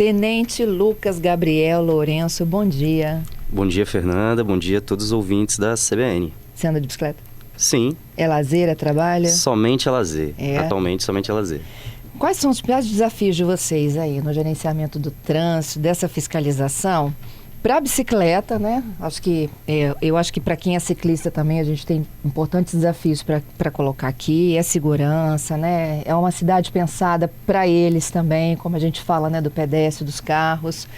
Tenente Lucas Gabriel Lourenço, bom dia. Bom dia, Fernanda. Bom dia a todos os ouvintes da CBN. Você anda de bicicleta? Sim. É lazer, é trabalho? Somente a lazer. Atualmente, somente a lazer. Quais são os principais desafios de vocês aí no gerenciamento do trânsito, dessa fiscalização? Para a bicicleta, né? Eu acho que para quem é ciclista também a gente tem importantes desafios para colocar aqui. É segurança, né? É uma cidade pensada para eles também, como a gente fala, né? Do pedestre, dos carros.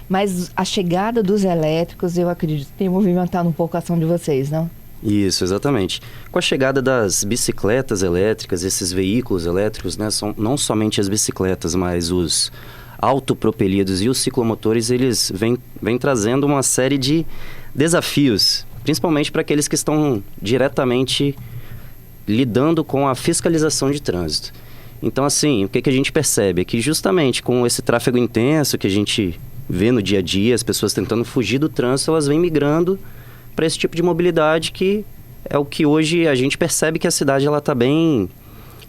Mas a chegada dos elétricos, eu acredito, tem movimentado um pouco a ação de vocês, não? Isso, exatamente. Com a chegada das bicicletas elétricas, esses veículos elétricos, né? São não somente as bicicletas, mas os autopropelidos e os ciclomotores, eles vêm trazendo uma série de desafios, principalmente para aqueles que estão diretamente lidando com a fiscalização de trânsito. Então, assim, o que a gente percebe é que justamente com esse tráfego intenso que a gente vê no dia a dia, as pessoas tentando fugir do trânsito, elas vêm migrando para esse tipo de mobilidade que é o que hoje a gente percebe que a cidade está bem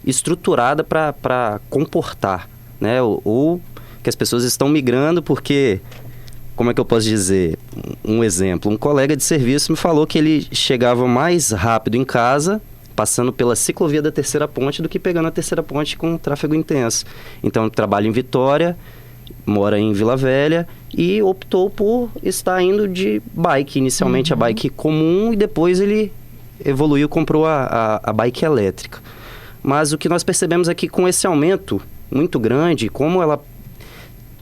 estruturada para comportar, né? Ou que as pessoas estão migrando porque, como é que eu posso dizer? Um exemplo, um colega de serviço me falou que ele chegava mais rápido em casa, passando pela ciclovia da Terceira Ponte, do que pegando a Terceira Ponte com tráfego intenso. Então, ele trabalha em Vitória, mora em Vila Velha e optou por estar indo de bike. Inicialmente a bike comum e depois ele evoluiu e comprou a bike elétrica. Mas o que nós percebemos é que com esse aumento muito grande, como ela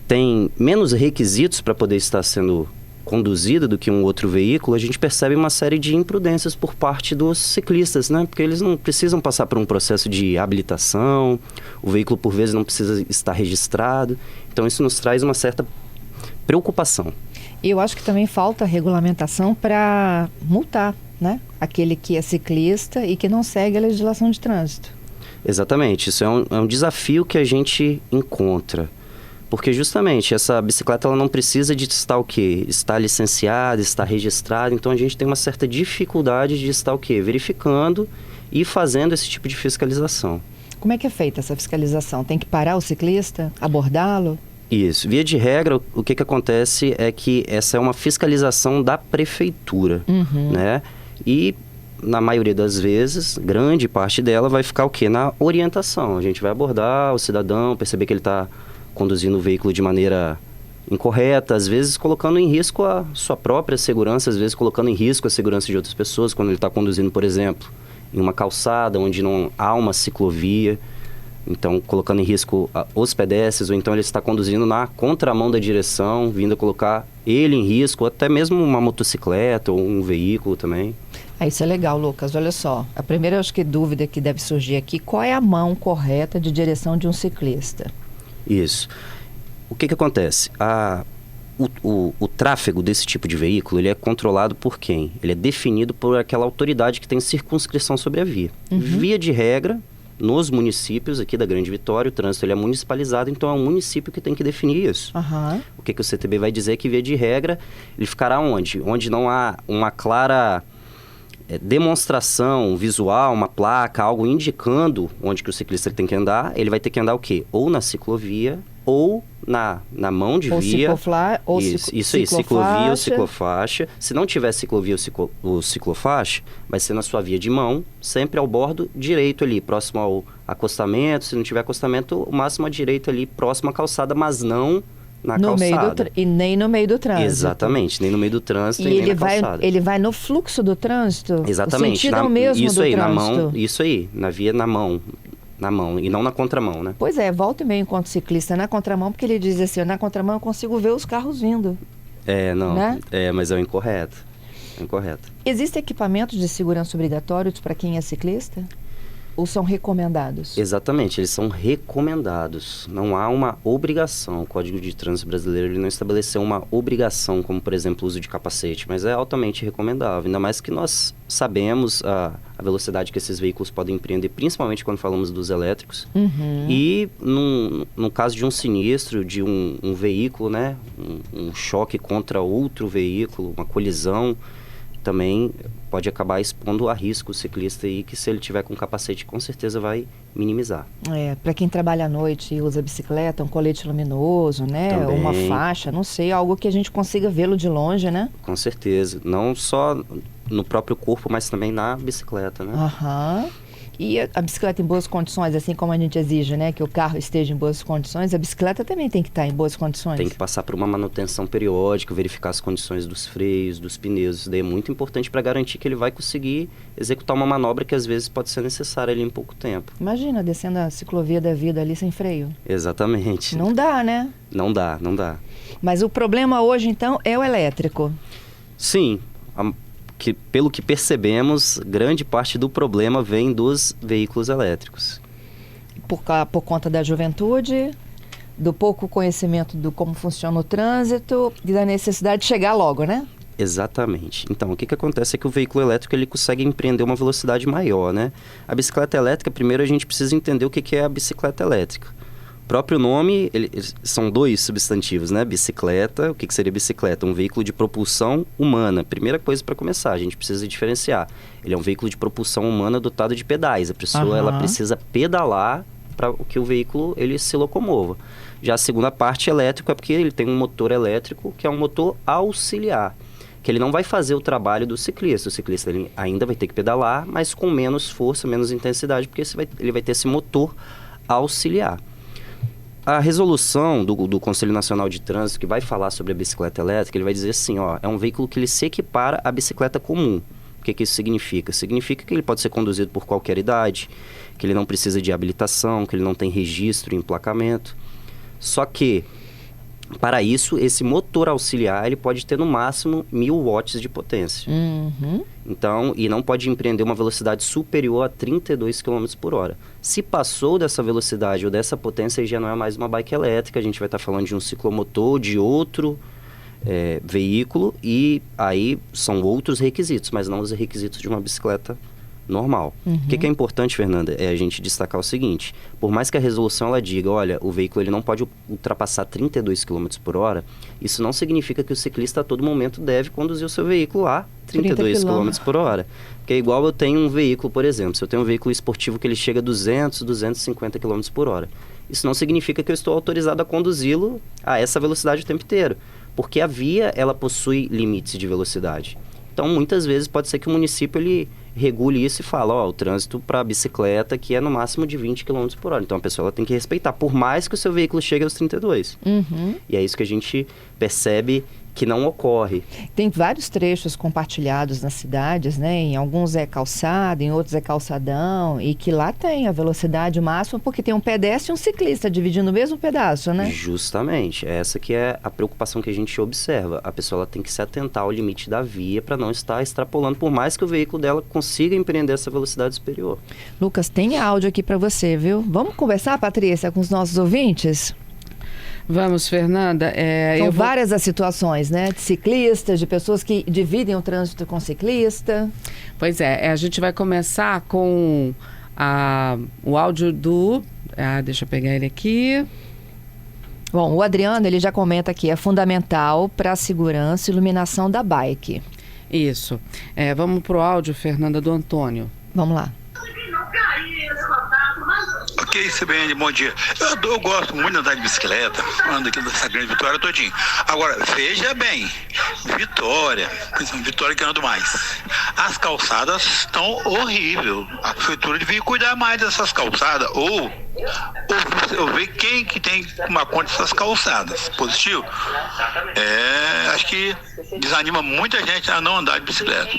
tem menos requisitos para poder estar sendo conduzida do que um outro veículo, a gente percebe uma série de imprudências por parte dos ciclistas, né? Porque eles não precisam passar por um processo de habilitação, o veículo por vezes não precisa estar registrado, então isso nos traz uma certa preocupação. E eu acho que também falta regulamentação para multar, né? Aquele que é ciclista e que não segue a legislação de trânsito. Exatamente, isso é um desafio que a gente encontra. Porque justamente essa bicicleta ela não precisa de estar o quê? Estar licenciada, estar registrada. Então a gente tem uma certa dificuldade de estar o quê? Verificando e fazendo esse tipo de fiscalização. Como é que é feita essa fiscalização? Tem que parar o ciclista, abordá-lo? Isso. Via de regra, o que acontece é que essa é uma fiscalização da prefeitura, né? E na maioria das vezes, grande parte dela vai ficar o quê? Na orientação. A gente vai abordar o cidadão, perceber que ele está conduzindo o veículo de maneira incorreta, às vezes colocando em risco a sua própria segurança, às vezes colocando em risco a segurança de outras pessoas, quando ele está conduzindo, por exemplo, em uma calçada onde não há uma ciclovia, então colocando em risco os pedestres, ou então ele está conduzindo na contramão da direção, vindo a colocar ele em risco, ou até mesmo uma motocicleta ou um veículo também. Isso é legal, Lucas. Olha só, a primeira acho que dúvida que deve surgir aqui, qual é a mão correta de direção de um ciclista? Isso. O que acontece? O tráfego desse tipo de veículo, ele é controlado por quem? Ele é definido por aquela autoridade que tem circunscrição sobre a via. Via de regra, nos municípios aqui da Grande Vitória, o trânsito ele é municipalizado, então é o município que tem que definir isso. O que o CTB vai dizer é que, via de regra, ele ficará onde? Onde não há uma clara demonstração visual, uma placa, algo indicando onde que o ciclista tem que andar, ele vai ter que andar o quê? Ou na ciclovia, ou na mão de via. Ou isso aí, ciclovia ou ciclofaixa. Se não tiver ciclovia ou ciclofaixa, vai ser na sua via de mão, sempre ao bordo direito ali, próximo ao acostamento. Se não tiver acostamento, o máximo à direita ali, próximo à calçada, mas não na calçada. E nem no meio do trânsito. Exatamente, nem no meio do trânsito e nem na calçada. Ele vai no fluxo do trânsito? Exatamente. O sentido é o mesmo isso do aí, trânsito? na mão, isso aí, na via na mão e não na contramão, né? Pois é, volta e meia enquanto ciclista na contramão, porque ele diz assim, na contramão eu consigo ver os carros vindo. Não, né? Mas é o incorreto. Existem equipamentos de segurança obrigatórios para quem é ciclista? Ou são recomendados? Exatamente, eles são recomendados. Não há uma obrigação. O Código de Trânsito Brasileiro ele não estabeleceu uma obrigação, como, por exemplo, o uso de capacete, mas é altamente recomendável. Ainda mais que nós sabemos a velocidade que esses veículos podem empreender, principalmente quando falamos dos elétricos. E no caso de um sinistro, de um veículo, né, um choque contra outro veículo, uma colisão, também pode acabar expondo a risco o ciclista aí, que se ele tiver com capacete, com certeza vai minimizar. Para quem trabalha à noite e usa bicicleta, um colete luminoso, né? Também. Uma faixa, não sei, algo que a gente consiga vê-lo de longe, né? Com certeza. Não só no próprio corpo, mas também na bicicleta, né? Aham. E a bicicleta em boas condições, assim como a gente exige, né? Que o carro esteja em boas condições, a bicicleta também tem que estar em boas condições. Tem que passar por uma manutenção periódica, verificar as condições dos freios, dos pneus. Isso daí é muito importante para garantir que ele vai conseguir executar uma manobra que às vezes pode ser necessária ali em pouco tempo. Imagina, descendo a ciclovia da vida ali sem freio. Exatamente. Não dá, né? Não dá. Mas o problema hoje, então, é o elétrico. Sim, que, pelo que percebemos, grande parte do problema vem dos veículos elétricos. Por conta da juventude, do pouco conhecimento do como funciona o trânsito e da necessidade de chegar logo, né? Exatamente. Então, o que acontece é que o veículo elétrico ele consegue empreender uma velocidade maior, né? A bicicleta elétrica, primeiro a gente precisa entender o que é a bicicleta elétrica. O próprio nome, são dois substantivos, né? Bicicleta, o que seria bicicleta? Um veículo de propulsão humana. Primeira coisa para começar, a gente precisa diferenciar. Ele é um veículo de propulsão humana dotado de pedais. A pessoa ela precisa pedalar para que o veículo ele se locomova. Já a segunda parte, elétrico, é porque ele tem um motor elétrico, que é um motor auxiliar, que ele não vai fazer o trabalho do ciclista. O ciclista ele ainda vai ter que pedalar, mas com menos força, menos intensidade, porque ele vai ter esse motor auxiliar. A resolução do Conselho Nacional de Trânsito, que vai falar sobre a bicicleta elétrica, ele vai dizer assim, ó, é um veículo que ele se equipara à bicicleta comum. O que isso significa? Significa que ele pode ser conduzido por qualquer idade, que ele não precisa de habilitação, que ele não tem registro e emplacamento. Só que, para isso, esse motor auxiliar ele pode ter no máximo 1000 watts de potência. Uhum. Então, e não pode empreender uma velocidade superior a 32 km por hora. Se passou dessa velocidade ou dessa potência, já não é mais uma bike elétrica, a gente vai estar falando de um ciclomotor, de outro veículo, e aí são outros requisitos, mas não os requisitos de uma bicicleta normal. Uhum. O que é importante, Fernanda, é a gente destacar o seguinte: por mais que a resolução ela diga, olha, o veículo ele não pode ultrapassar 32 km por hora, isso não significa que o ciclista a todo momento deve conduzir o seu veículo a 32 km por hora. Porque é igual eu tenho um veículo, por exemplo, se eu tenho um veículo esportivo que ele chega a 200, 250 km por hora, isso não significa que eu estou autorizado a conduzi-lo a essa velocidade o tempo inteiro, porque a via ela possui limites de velocidade. Então, muitas vezes pode ser que o município ele regule isso e fala, ó, o trânsito para bicicleta que é no máximo de 20 km por hora. Então, a pessoa ela tem que respeitar, por mais que o seu veículo chegue aos 32. Uhum. E é isso que a gente percebe que não ocorre. Tem vários trechos compartilhados nas cidades, né? Em alguns é calçada, em outros é calçadão, e que lá tem a velocidade máxima porque tem um pedestre e um ciclista dividindo o mesmo pedaço, né? Justamente. Essa que é a preocupação que a gente observa. A pessoa ela tem que se atentar ao limite da via para não estar extrapolando, por mais que o veículo dela consiga empreender essa velocidade superior. Lucas, tem áudio aqui para você, viu? Vamos conversar, Patrícia, com os nossos ouvintes? Vamos, Fernanda. São várias as situações, né? De ciclistas, de pessoas que dividem o trânsito com ciclista. Pois é, a gente vai começar com o áudio do... deixa eu pegar ele aqui. Bom, o Adriano, ele já comenta que é fundamental para a segurança e iluminação da bike. Isso. Vamos pro áudio, Fernanda, do Antônio. Vamos lá. Ok, CBN, bom dia. Eu gosto muito de andar de bicicleta, ando aqui nessa grande Vitória todinho. Agora, veja bem, Vitória que eu ando mais. As calçadas estão horríveis. A prefeitura devia cuidar mais dessas calçadas, ou ver quem que tem uma conta dessas calçadas. Positivo? Acho que desanima muita gente a não andar de bicicleta.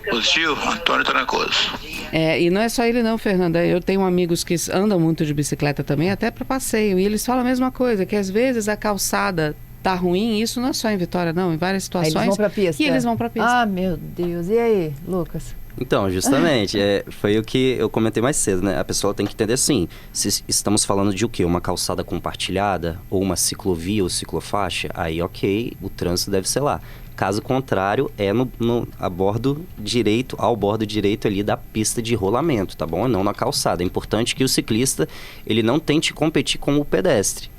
Positivo? Antônio Trancoso. E não é só ele não, Fernanda. Eu tenho amigos que andam muito de bicicleta também, até para passeio, e eles falam a mesma coisa, que às vezes a calçada tá ruim, isso não é só em Vitória não, em várias situações. Aí eles vão pra pista. E eles vão pra pista. Ah, meu Deus. E aí, Lucas? Então, justamente, foi o que eu comentei mais cedo, né? A pessoa tem que entender assim, se estamos falando de o quê? Uma calçada compartilhada, ou uma ciclovia ou ciclofaixa, aí ok, o trânsito deve ser lá. Caso contrário, ao bordo direito ali da pista de rolamento, tá bom? Não na calçada. É importante que o ciclista, ele não tente competir com o pedestre,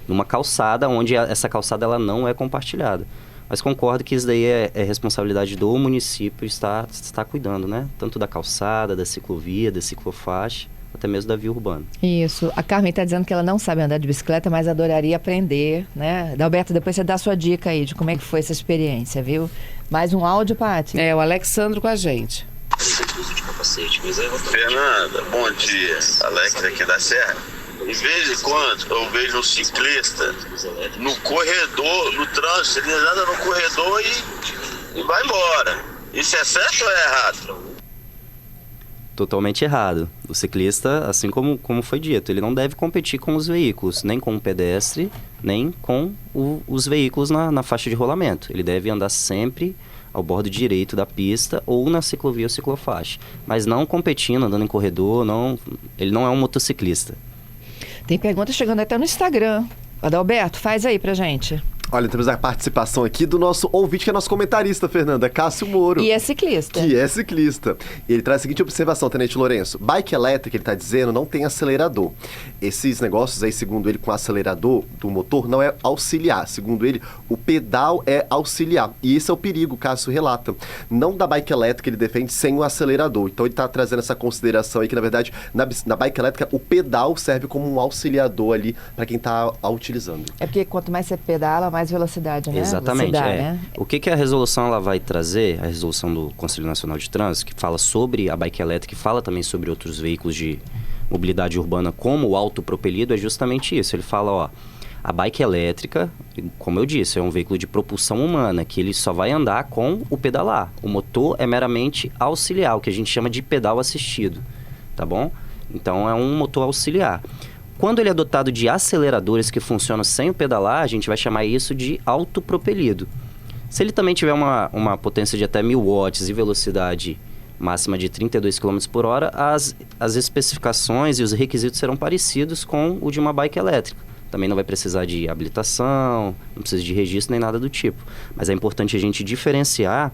numa calçada onde essa calçada ela não é compartilhada. Mas concordo que isso daí é responsabilidade do município estar cuidando, né? Tanto da calçada, da ciclovia, da ciclofaixa, até mesmo da via urbana. Isso. A Carmen está dizendo que ela não sabe andar de bicicleta, mas adoraria aprender, né? Adalberto, depois você dá a sua dica aí de como é que foi essa experiência, viu? Mais um áudio, Paty? É, o Alexandro com a gente. Fernanda, bom dia. Alex aqui da Serra. De vez em quando eu vejo um ciclista no corredor, no trânsito, ele anda no corredor e vai embora. Isso é certo ou é errado? Totalmente errado. O ciclista, assim como foi dito, ele não deve competir com os veículos, nem com o pedestre, nem com os veículos na faixa de rolamento. Ele deve andar sempre ao bordo direito da pista ou na ciclovia ou ciclofaixa. Mas não competindo, andando em corredor, ele não é um motociclista. Tem pergunta chegando até no Instagram. Adalberto, faz aí pra gente. Olha, temos a participação aqui do nosso ouvinte, que é nosso comentarista, Fernanda, Cássio Moro. E é ciclista. Que é ciclista. Ele traz a seguinte observação, Tenente Lourenço. Bike elétrica, ele está dizendo, não tem acelerador. Esses negócios aí, segundo ele, com acelerador do motor, não é auxiliar. Segundo ele, o pedal é auxiliar. E esse é o perigo, o Cássio relata. Não da bike elétrica, ele defende sem o acelerador. Então ele está trazendo essa consideração aí que, na verdade, na bike elétrica, o pedal serve como um auxiliador ali para quem está a utilizando. É porque quanto mais você pedala, mais velocidade, né? Exatamente. Dá, né? O que a resolução ela vai trazer, a resolução do Conselho Nacional de Trânsito, que fala sobre a bike elétrica e fala também sobre outros veículos de mobilidade urbana, como o autopropelido, é justamente isso. Ele fala, ó, a bike elétrica, como eu disse, é um veículo de propulsão humana, que ele só vai andar com o pedalar. O motor é meramente auxiliar, o que a gente chama de pedal assistido, tá bom? Então, é um motor auxiliar. Quando ele é dotado de aceleradores que funcionam sem o pedalar, a gente vai chamar isso de autopropelido. Se ele também tiver uma potência de até 1000 watts e velocidade máxima de 32 km por hora, as especificações e os requisitos serão parecidos com o de uma bike elétrica. Também não vai precisar de habilitação, não precisa de registro nem nada do tipo. Mas é importante a gente diferenciar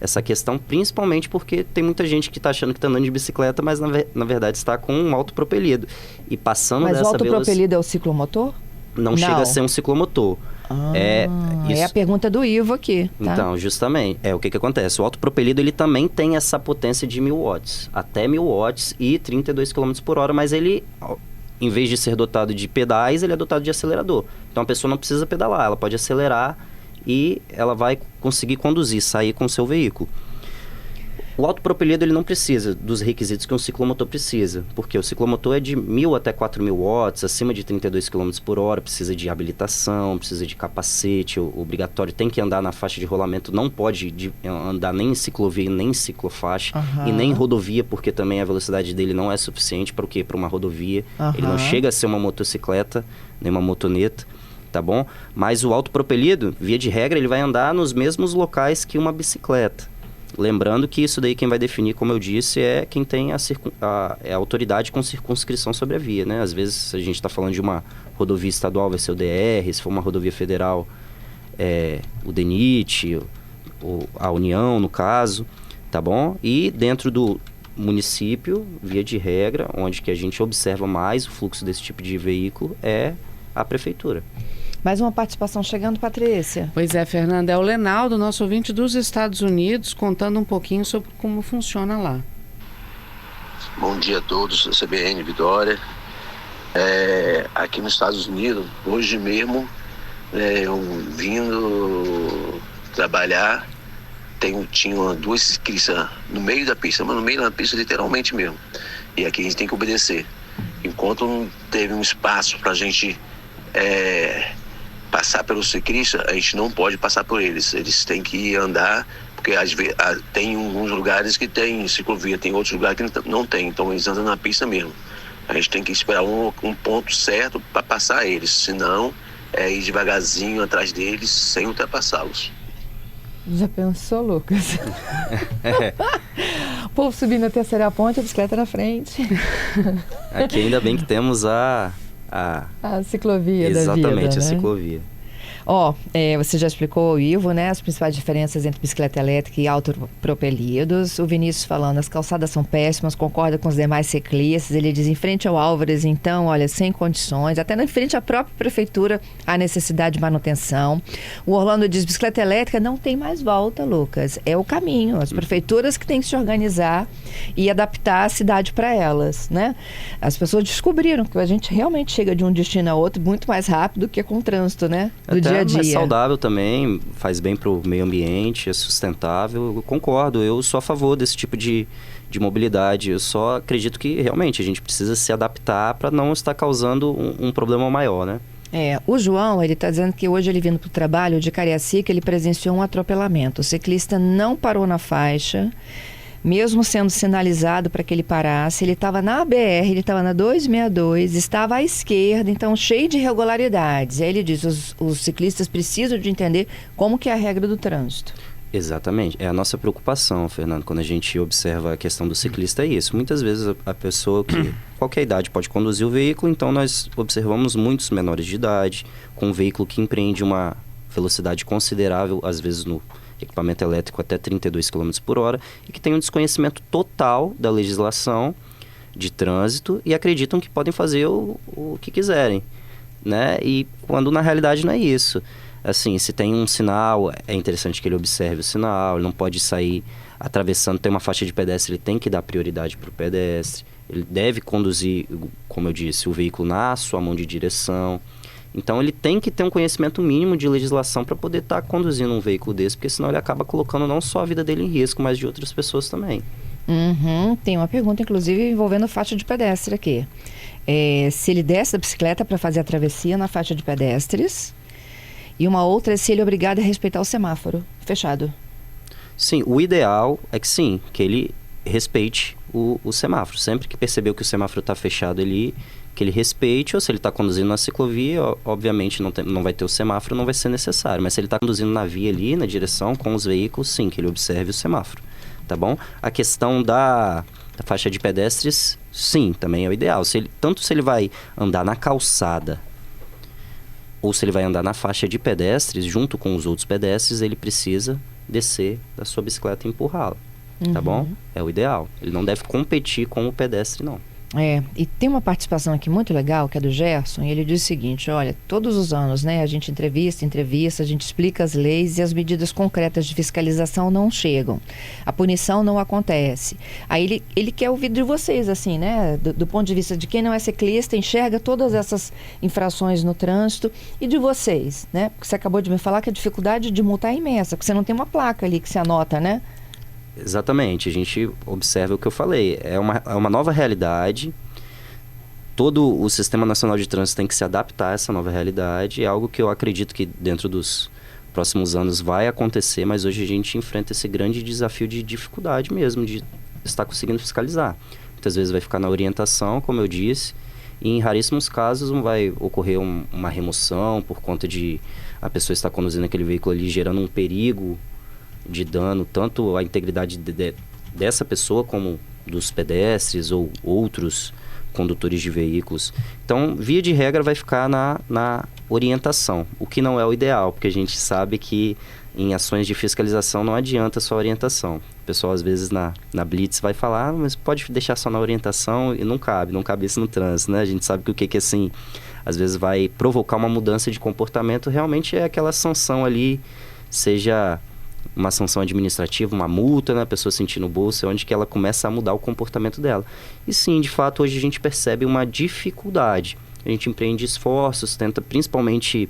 essa questão, principalmente porque tem muita gente que está achando que está andando de bicicleta, mas na verdade está com um autopropelido. E passando mas dessa o autopropelido é o ciclomotor? Não chega a ser um ciclomotor. É a pergunta do Ivo aqui. Tá? Então, justamente, o que acontece? O autopropelido, ele também tem essa potência de 1000 watts. Até 1000 watts e 32 km por hora, mas ele, em vez de ser dotado de pedais, ele é dotado de acelerador. Então, a pessoa não precisa pedalar, ela pode acelerar e ela vai conseguir conduzir, sair com o seu veículo. O autopropelido, ele não precisa dos requisitos que um ciclomotor precisa, porque o ciclomotor é de 1000 até 4000 watts, acima de 32 km por hora, precisa de habilitação, precisa de capacete, obrigatório, tem que andar na faixa de rolamento, não pode andar nem em ciclovia, nem em ciclofaixa, e nem em rodovia, porque também a velocidade dele não é suficiente para o quê? Para uma rodovia. Ele não chega a ser uma motocicleta, nem uma motoneta, tá bom? Mas o autopropelido, via de regra, ele vai andar nos mesmos locais que uma bicicleta. Lembrando que isso daí quem vai definir, como eu disse, é quem tem a autoridade com circunscrição sobre a via, né? Às vezes, se a gente está falando de uma rodovia estadual, vai ser o DR, se for uma rodovia federal, o DENIT, a União, no caso, tá bom? E dentro do município, via de regra, onde que a gente observa mais o fluxo desse tipo de veículo, é a prefeitura. Mais uma participação chegando, Patrícia. Pois é, Fernanda, é o Lenaldo, nosso ouvinte dos Estados Unidos, contando um pouquinho sobre como funciona lá. Bom dia a todos, CBN Vitória. Aqui nos Estados Unidos, hoje mesmo, eu vindo trabalhar, tinha duas ciclistas no meio da pista, mas no meio da pista literalmente mesmo. E aqui a gente tem que obedecer. Enquanto não teve um espaço para a gente passar pelo ciclista, a gente não pode passar por eles. Eles têm que andar, porque às vezes tem alguns lugares que tem ciclovia, tem outros lugares que não tem, então eles andam na pista mesmo. A gente tem que esperar um ponto certo para passar eles, senão ir devagarzinho atrás deles sem ultrapassá-los. Já pensou, Lucas? O povo subindo a terceira ponte, a bicicleta na frente. Aqui ainda bem que temos a ciclovia da vida, exatamente, a né? ciclovia. Você já explicou, Ivo, né, as principais diferenças entre bicicleta elétrica e autopropelidos. O Vinícius falando, as calçadas são péssimas, concorda com os demais ciclistas. Ele diz, em frente ao Álvares, então, olha, sem condições. Até em frente à própria prefeitura, há necessidade de manutenção. O Orlando diz, bicicleta elétrica não tem mais volta, Lucas. É o caminho. As prefeituras que têm que se organizar e adaptar a cidade para elas, né? As pessoas descobriram que a gente realmente chega de um destino a outro muito mais rápido que com o trânsito, né? Do dia a dia. Mais saudável também, faz bem para o meio ambiente, é sustentável. Eu concordo, eu sou a favor desse tipo de mobilidade. Eu só acredito que realmente a gente precisa se adaptar para não estar causando um problema maior, né? O João, ele está dizendo que hoje ele vindo para o trabalho de Cariacica, ele presenciou um atropelamento. O ciclista não parou na faixa, mesmo sendo sinalizado para que ele parasse. Ele estava na BR, ele estava na 262, estava à esquerda, então cheio de irregularidades. E aí ele diz, os ciclistas precisam de entender como que é a regra do trânsito. Exatamente. É a nossa preocupação, Fernando, quando a gente observa a questão do ciclista, é isso. Muitas vezes a pessoa que qualquer idade pode conduzir o veículo, então nós observamos muitos menores de idade, com um veículo que empreende uma velocidade considerável, às vezes no equipamento elétrico até 32 km por hora, e que tem um desconhecimento total da legislação de trânsito e acreditam que podem fazer o que quiserem, né? E quando na realidade não é isso. Assim, se tem um sinal, é interessante que ele observe o sinal, ele não pode sair atravessando, tem uma faixa de pedestre, ele tem que dar prioridade para o pedestre, ele deve conduzir, como eu disse, o veículo na sua mão de direção. Então ele tem que ter um conhecimento mínimo de legislação para poder estar conduzindo um veículo desse, porque senão ele acaba colocando não só a vida dele em risco, mas de outras pessoas também. Tem uma pergunta, inclusive, envolvendo faixa de pedestre aqui. Se ele desce da bicicleta para fazer a travessia na faixa de pedestres, e uma outra é se ele é obrigado a respeitar o semáforo fechado. Sim, o ideal é que sim, que ele respeite o semáforo. Sempre que percebeu que o semáforo está fechado ali, que ele respeite, ou se ele está conduzindo na ciclovia, obviamente não vai ter o semáforo, não vai ser necessário. Mas se ele está conduzindo na via ali, na direção, com os veículos, sim, que ele observe o semáforo, tá bom? A questão da faixa de pedestres, sim, também é o ideal. Tanto se ele vai andar na calçada, ou se ele vai andar na faixa de pedestres, junto com os outros pedestres, ele precisa descer da sua bicicleta e empurrá-la, tá bom? É o ideal. Ele não deve competir com o pedestre, não. E tem uma participação aqui muito legal, que é do Gerson, e ele diz o seguinte, olha, todos os anos, né, a gente entrevista, a gente explica as leis e as medidas concretas de fiscalização não chegam. A punição não acontece. Aí ele quer ouvir de vocês, assim, né, do ponto de vista de quem não é ciclista, enxerga todas essas infrações no trânsito, e de vocês, né, porque você acabou de me falar que a dificuldade de multar é imensa, porque você não tem uma placa ali que você anota, né? Exatamente, a gente observa o que eu falei, é uma nova realidade, todo o Sistema Nacional de Trânsito tem que se adaptar a essa nova realidade, é algo que eu acredito que dentro dos próximos anos vai acontecer, mas hoje a gente enfrenta esse grande desafio de dificuldade mesmo, de estar conseguindo fiscalizar. Muitas vezes vai ficar na orientação, como eu disse, e em raríssimos casos vai ocorrer uma remoção por conta de a pessoa estar conduzindo aquele veículo ali, gerando um perigo de dano, tanto à integridade dessa pessoa como dos pedestres ou outros condutores de veículos. Então, via de regra, vai ficar na orientação, o que não é o ideal, porque a gente sabe que em ações de fiscalização não adianta só orientação. O pessoal, às vezes, na Blitz vai falar, mas pode deixar só na orientação, e não cabe isso no trânsito, né? A gente sabe que o que assim, às vezes vai provocar uma mudança de comportamento, realmente é aquela sanção ali, seja uma sanção administrativa, uma multa, né? A pessoa sentir no bolso, é onde que ela começa a mudar o comportamento dela. E sim, de fato, hoje a gente percebe uma dificuldade. A gente empreende esforços, tenta principalmente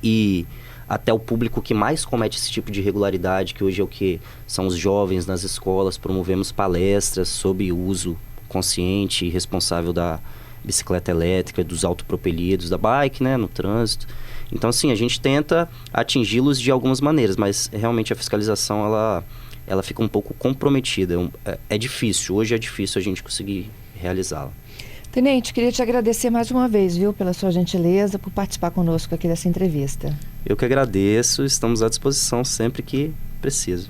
ir até o público que mais comete esse tipo de irregularidade, que hoje é o que são os jovens nas escolas. Promovemos palestras sobre o uso consciente e responsável da bicicleta elétrica, dos autopropelidos, da bike, né, no trânsito. Então, assim, a gente tenta atingi-los de algumas maneiras, mas realmente a fiscalização, ela fica um pouco comprometida. É difícil, hoje é difícil a gente conseguir realizá-la. Tenente, queria te agradecer mais uma vez, viu, pela sua gentileza, por participar conosco aqui dessa entrevista. Eu que agradeço, estamos à disposição sempre que preciso.